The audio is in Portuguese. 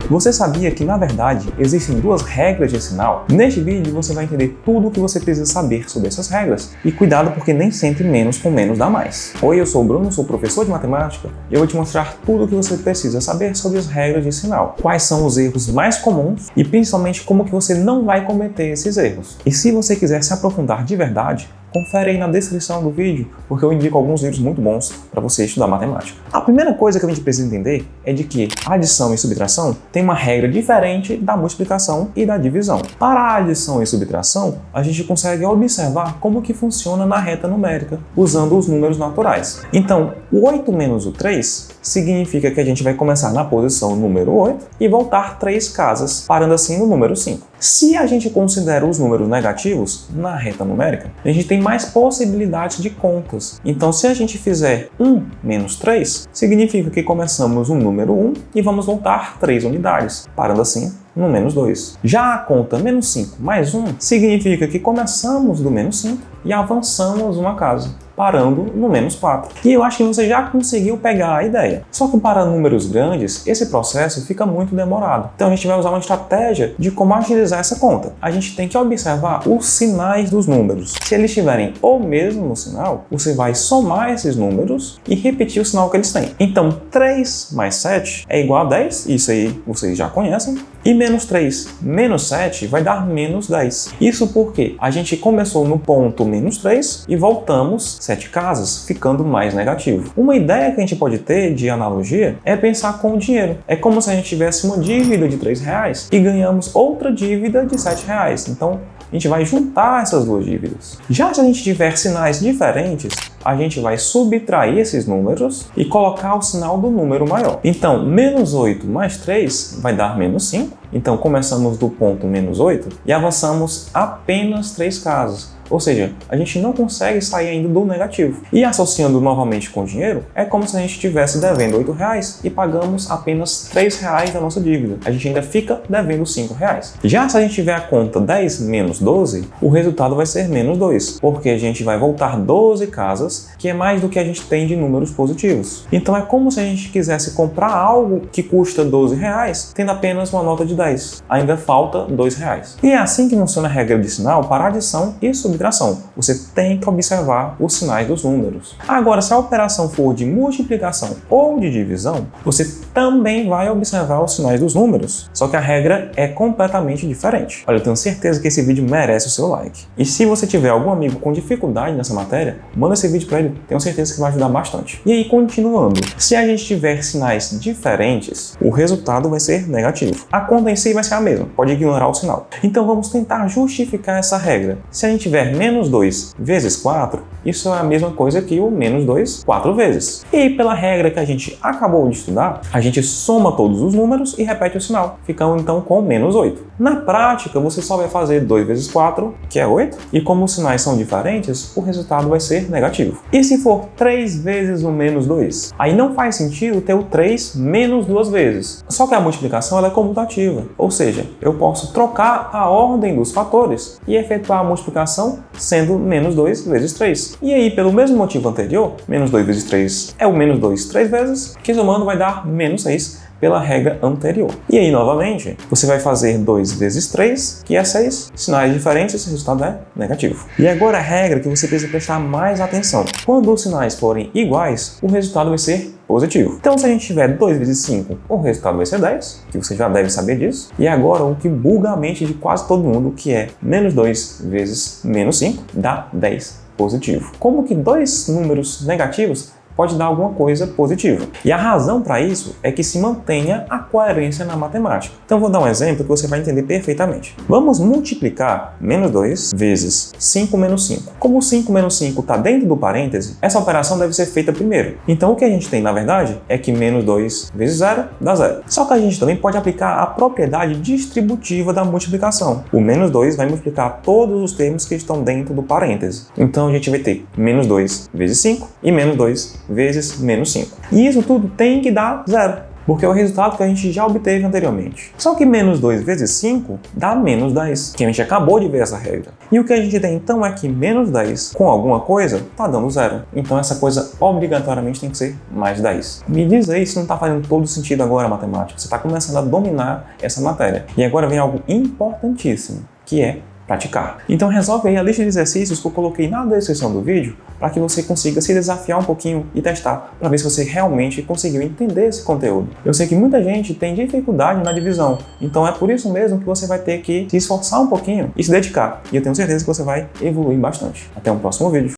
Você sabia que, na verdade, existem duas regras de sinal? Neste vídeo você vai entender tudo o que você precisa saber sobre essas regras. E cuidado, porque nem sempre menos com menos dá mais. Oi, eu sou o Bruno, sou professor de matemática e eu vou te mostrar tudo o que você precisa saber sobre as regras de sinal. Quais são os erros mais comuns e principalmente como que você não vai cometer esses erros. E se você quiser se aprofundar de verdade, confere aí na descrição do vídeo, porque eu indico alguns livros muito bons para você estudar matemática. A primeira coisa que a gente precisa entender é de que adição e subtração tem uma regra diferente da multiplicação e da divisão. Para a adição e subtração, a gente consegue observar como que funciona na reta numérica, usando os números naturais. Então, o 8 menos o 3 significa que a gente vai começar na posição número 8 e voltar 3 casas, parando assim no número 5. Se a gente considera os números negativos na reta numérica, a gente tem mais possibilidades de contas. Então, se a gente fizer 1 menos 3, significa que começamos no número 1 e vamos voltar 3 unidades, parando assim no menos 2. Já a conta menos 5 mais 1 significa que começamos do menos 5 e avançamos uma casa, parando no menos 4. E eu acho que você já conseguiu pegar a ideia. Só que para números grandes, esse processo fica muito demorado. Então a gente vai usar uma estratégia de como agilizar essa conta. A gente tem que observar os sinais dos números. Se eles tiverem o mesmo sinal, você vai somar esses números e repetir o sinal que eles têm. Então 3 mais 7 é igual a 10, isso aí vocês já conhecem. E menos 3 menos 7 vai dar menos 10. Isso porque a gente começou no ponto menos 3 e voltamos 7 casas, ficando mais negativo. Uma ideia que a gente pode ter de analogia é pensar com o dinheiro. É como se a gente tivesse uma dívida de R$3 e ganhamos outra dívida de R$7. Então, a gente vai juntar essas duas dívidas. Já se a gente tiver sinais diferentes, a gente vai subtrair esses números e colocar o sinal do número maior. Então, menos 8 mais 3 vai dar menos 5. Então, começamos do ponto menos 8 e avançamos apenas 3 casas. Ou seja, a gente não consegue sair ainda do negativo. E associando novamente com o dinheiro, é como se a gente estivesse devendo R$8 e pagamos apenas R$3 da nossa dívida. A gente ainda fica devendo R$5. Já se a gente tiver a conta 10 menos 12, o resultado vai ser menos 2, porque a gente vai voltar 12 casas, que é mais do que a gente tem de números positivos. Então é como se a gente quisesse comprar algo que custa R$12, tendo apenas uma nota de 10. Ainda falta R$2. E é assim que funciona a regra de sinal para adição e subtração. Você tem que observar os sinais dos números. Agora, se a operação for de multiplicação ou de divisão, você também vai observar os sinais dos números, só que a regra é completamente diferente. Olha, eu tenho certeza que esse vídeo merece o seu like. E se você tiver algum amigo com dificuldade nessa matéria, manda esse vídeo para ele, tenho certeza que vai ajudar bastante. E aí, continuando, se a gente tiver sinais diferentes, o resultado vai ser negativo. A conta em si vai ser a mesma, pode ignorar o sinal. Então vamos tentar justificar essa regra. Se a gente tiver menos 2 vezes 4, isso é a mesma coisa que o menos 2 4 vezes. E pela regra que a gente acabou de estudar, a gente soma todos os números e repete o sinal, ficando então com menos 8. Na prática, você só vai fazer 2 vezes 4, que é 8, e como os sinais são diferentes, o resultado vai ser negativo. E se for 3 vezes o menos 2? Aí não faz sentido ter o 3 menos 2 vezes. Só que a multiplicação ela é comutativa, ou seja, eu posso trocar a ordem dos fatores e efetuar a multiplicação sendo menos 2 vezes 3. E aí, pelo mesmo motivo anterior, menos 2 vezes 3 é o menos 2 3 vezes, que somando vai dar menos 6 pela regra anterior. E aí, novamente, você vai fazer 2 vezes 3, que é 6, sinais diferentes, esse resultado é negativo. E agora a regra que você precisa prestar mais atenção. Quando os sinais forem iguais, o resultado vai ser positivo. Então, se a gente tiver 2 vezes 5, o resultado vai ser 10, que você já deve saber disso. E agora, o que buga a mente de quase todo mundo, que é menos 2 vezes menos 5, dá 10 positivo. Como que dois números negativos pode dar alguma coisa positiva. E a razão para isso é que se mantenha a coerência na matemática. Então vou dar um exemplo que você vai entender perfeitamente. Vamos multiplicar menos 2 vezes 5 menos 5. Como 5 menos 5 está dentro do parêntese, essa operação deve ser feita primeiro. Então o que a gente tem, na verdade, é que menos 2 vezes 0 dá 0. Só que a gente também pode aplicar a propriedade distributiva da multiplicação. O menos 2 vai multiplicar todos os termos que estão dentro do parêntese. Então a gente vai ter menos 2 vezes 5 e menos 2 vezes menos 5. E isso tudo tem que dar 0. porque é o resultado que a gente já obteve anteriormente. Só que menos 2 vezes 5 dá menos 10, que a gente acabou de ver essa regra. E o que a gente tem então é que menos 10 com alguma coisa está dando 0. Então essa coisa obrigatoriamente tem que ser mais 10. Me diz aí se não está fazendo todo sentido agora a matemática. Você está começando a dominar essa matéria. E agora vem algo importantíssimo, que é praticar. Então resolve aí a lista de exercícios que eu coloquei na descrição do vídeo para que você consiga se desafiar um pouquinho e testar para ver se você realmente conseguiu entender esse conteúdo. Eu sei que muita gente tem dificuldade na divisão, então é por isso mesmo que você vai ter que se esforçar um pouquinho e se dedicar. E eu tenho certeza que você vai evoluir bastante. Até um próximo vídeo.